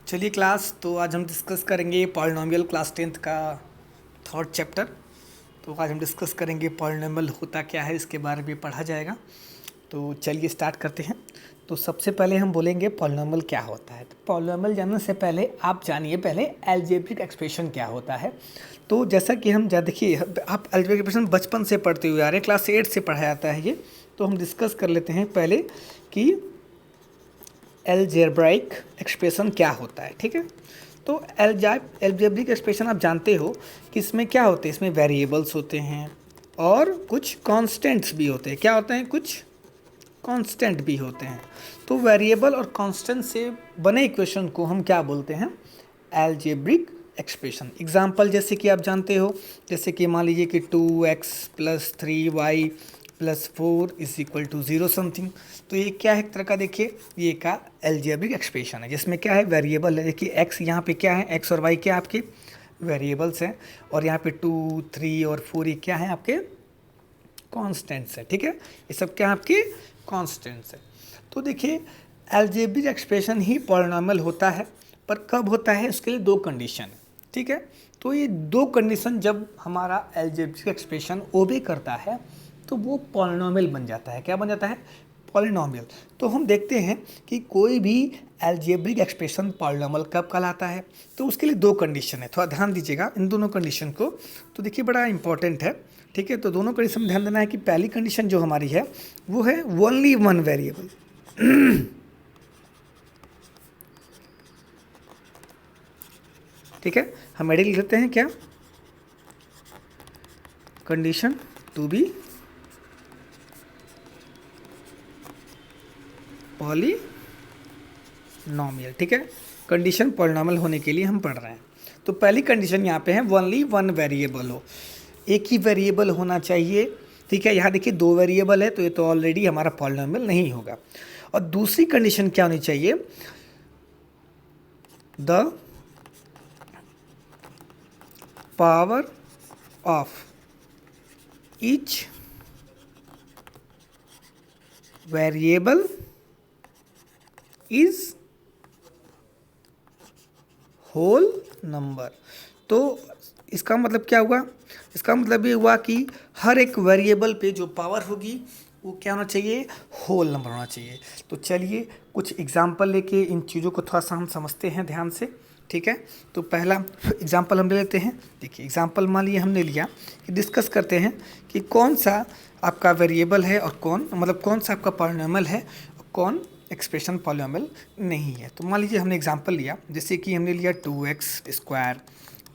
चलिए क्लास, तो आज हम डिस्कस करेंगे पॉलिनोमियल क्लास 10th का थर्ड चैप्टर। तो आज हम डिस्कस करेंगे पॉलिनोमियल होता क्या है, इसके बारे में पढ़ा जाएगा। तो चलिए स्टार्ट करते हैं। तो सबसे पहले हम बोलेंगे पॉलिनोमियल क्या होता है। तो पॉलिनोमियल जानने से पहले आप जानिए पहले अलजेब्रिक एक्सप्रेशन क्या होता है। तो जैसा कि हम देखिए, आप अलजेब्रिक एक्सप्रेशन बचपन से पढ़ते हुए आ रहे हैं, क्लास 8 से पढ़ाया जाता है ये। तो हम डिस्कस कर लेते हैं पहले कि अलजेब्राइक एक्सप्रेशन क्या होता है। ठीक है, तो अलजेब्रिक एक्सप्रेशन आप जानते हो कि इसमें क्या होते हैं, इसमें वेरिएबल्स होते हैं और कुछ कांस्टेंट्स भी होते हैं। क्या होते हैं? कुछ कांस्टेंट भी होते हैं। तो वेरिएबल और कांस्टेंट से बने इक्वेशन को हम क्या बोलते हैं? Algebraic expression. एग्जाम्पल जैसे कि आप जानते हो, जैसे कि मान लीजिए कि 2x + 3y + 4 = 0 समथिंग। तो ये क्या है? एक तरह का देखिए, ये का अलजेब्रिक एक्सप्रेशन है जिसमें क्या है? वेरिएबल है। देखिए x यहाँ पे क्या है? x और y क्या आपके वेरिएबल्स हैं, और यहाँ पे 2, 3 और 4 ये क्या है? आपके कॉन्स्टेंट्स है। ठीक है, ये सब क्या आपके कॉन्स्टेंट्स है। तो देखिए, अलजेब्रिक एक्सप्रेशन ही पॉलिनोमियल होता है, पर कब होता है? उसके लिए दो कंडीशन है। ठीक है, तो ये दो कंडीशन जब हमारा अलजेब्रिक एक्सप्रेशन ओबे करता है तो वो पॉलिनोमियल बन जाता है। क्या बन जाता है? पॉलिनोमियल। तो हम देखते हैं कि कोई भी अलजेब्रिक एक्सप्रेशन पॉलिनोमियल कब कहलाता है। तो उसके लिए दो कंडीशन है, थोड़ा ध्यान दीजिएगा इन दोनों कंडीशन को। तो देखिए, बड़ा इंपॉर्टेंट है। ठीक है, तो दोनों कंडीशन में ध्यान देना है कि पहली कंडीशन जो हमारी है वो है ओनली वन वेरिएबल। ठीक है, हम एडिट लिख लेते हैं क्या? Condition to be polynomial. ठीक है, कंडीशन पॉलिनोमियल होने के लिए हम पढ़ रहे हैं। तो पहली कंडीशन यहाँ पे है ओनली वन वेरिएबल हो, एक ही वेरिएबल होना चाहिए। ठीक है, यहाँ देखिए दो वेरिएबल है तो ये तो ऑलरेडी हमारा पॉलिनोमियल नहीं होगा। और दूसरी कंडीशन क्या होनी चाहिए? The power of each variable is whole number. तो इसका मतलब क्या हुआ? इसका मतलब ये हुआ कि हर एक वेरिएबल पे जो पावर होगी वो क्या होना चाहिए? होल नंबर होना चाहिए। तो चलिए कुछ एग्जाम्पल लेके इन चीज़ों को थोड़ा सा हम समझते हैं ध्यान से। ठीक है, तो पहला एग्जाम्पल हम ले लेते हैं। देखिए, एग्जाम्पल मान लिए हमने लिया कि डिस्कस करते हैं कि कौन सा आपका वेरिएबल है और कौन सा आपका पॉलिनोमियल है और कौन एक्सप्रेशन पॉलिनोमियल नहीं है। तो मान लीजिए हमने एग्जांपल लिया, जैसे कि हमने लिया 2x²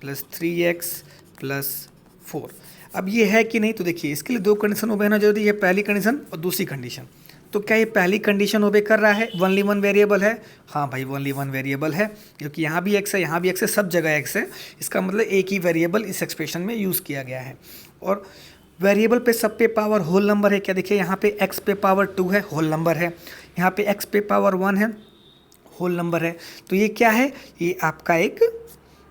+ 3x + 4। अब ये है कि नहीं? तो देखिए, इसके लिए दो कंडीशन ओबे होना जरूरी है, पहली कंडीशन और दूसरी कंडीशन। तो क्या ये पहली कंडीशन ओबे कर रहा है? ओनली वन वेरिएबल है। हाँ भाई, ओनली वन वेरिएबल है, क्योंकि यहाँ भी x है, यहाँ भी x है, सब जगह x है। इसका मतलब एक ही वेरिएबल इस एक्सप्रेशन में यूज़ किया गया है। और वेरिएबल पे सब पे पावर होल नंबर है। क्या देखिए, यहाँ पे x पे पावर 2 है, होल नंबर है। यहाँ पे x पे पावर 1 है, होल नंबर है। तो ये क्या है? ये आपका एक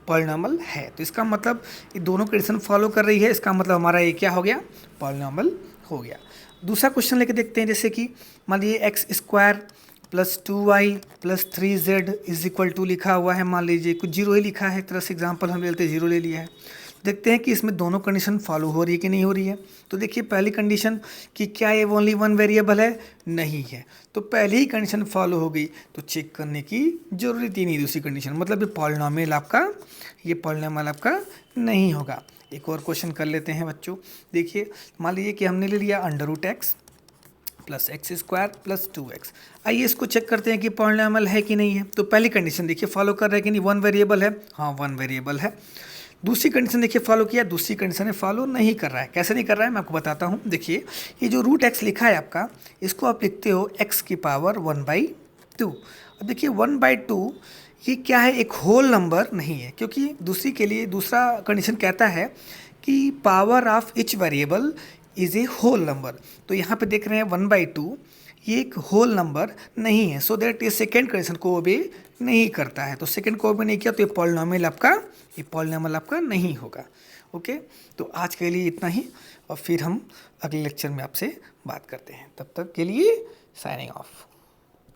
पॉलिनोमियल है। तो इसका मतलब ये दोनों कंडीशन फॉलो कर रही है। इसका मतलब हमारा ये क्या हो गया? पॉलिनोमियल हो गया। दूसरा क्वेश्चन लेके देखते हैं, जैसे कि मान लीजिए x² + 2y + 3z = लिखा हुआ है। मान लीजिए कुछ जीरो ही लिखा है, एक तरह से एग्जाम्पल हम लेते हैं, जीरो ले लिया है। देखते हैं कि इसमें दोनों कंडीशन फॉलो हो रही है कि नहीं हो रही है। तो देखिए, पहली कंडीशन कि क्या ये ओनली वन वेरिएबल है? नहीं है। तो पहली ही कंडीशन फॉलो हो गई, तो चेक करने की जरूरत ही नहीं दूसरी कंडीशन। मतलब ये पॉलिनोमियल आपका नहीं होगा। एक और क्वेश्चन कर लेते हैं बच्चों। देखिए, मान लीजिए कि हमने ले लिया √x + x² + 2x। आइए इसको चेक करते हैं कि पॉलिनोमियल है कि नहीं है। तो पहली कंडीशन देखिए फॉलो कर रहा है कि नहीं? वन वेरिएबल है, हाँ वन वेरिएबल है। दूसरी कंडीशन देखिए फॉलो किया, दूसरी कंडीशन है फॉलो नहीं कर रहा है। कैसे नहीं कर रहा है, मैं आपको बताता हूँ। देखिए, ये जो √x लिखा है आपका, इसको आप लिखते हो x⁻² 1/2। अब देखिए 1/2 ये क्या है? एक होल नंबर नहीं है, क्योंकि दूसरी के लिए दूसरा कंडीशन कहता है कि power of each variable is a whole number. तो यहाँ पे देख रहे हैं 1/2 ये एक होल नंबर नहीं है, सो दैट ये सेकेंड कंडीशन को ओबे नहीं करता है। तो सेकेंड को ओबे नहीं किया तो ये पॉलिनोमियल आपका नहीं होगा। ओके, तो आज के लिए इतना ही, और फिर हम अगले लेक्चर में आपसे बात करते हैं। तब तक के लिए साइनिंग ऑफ।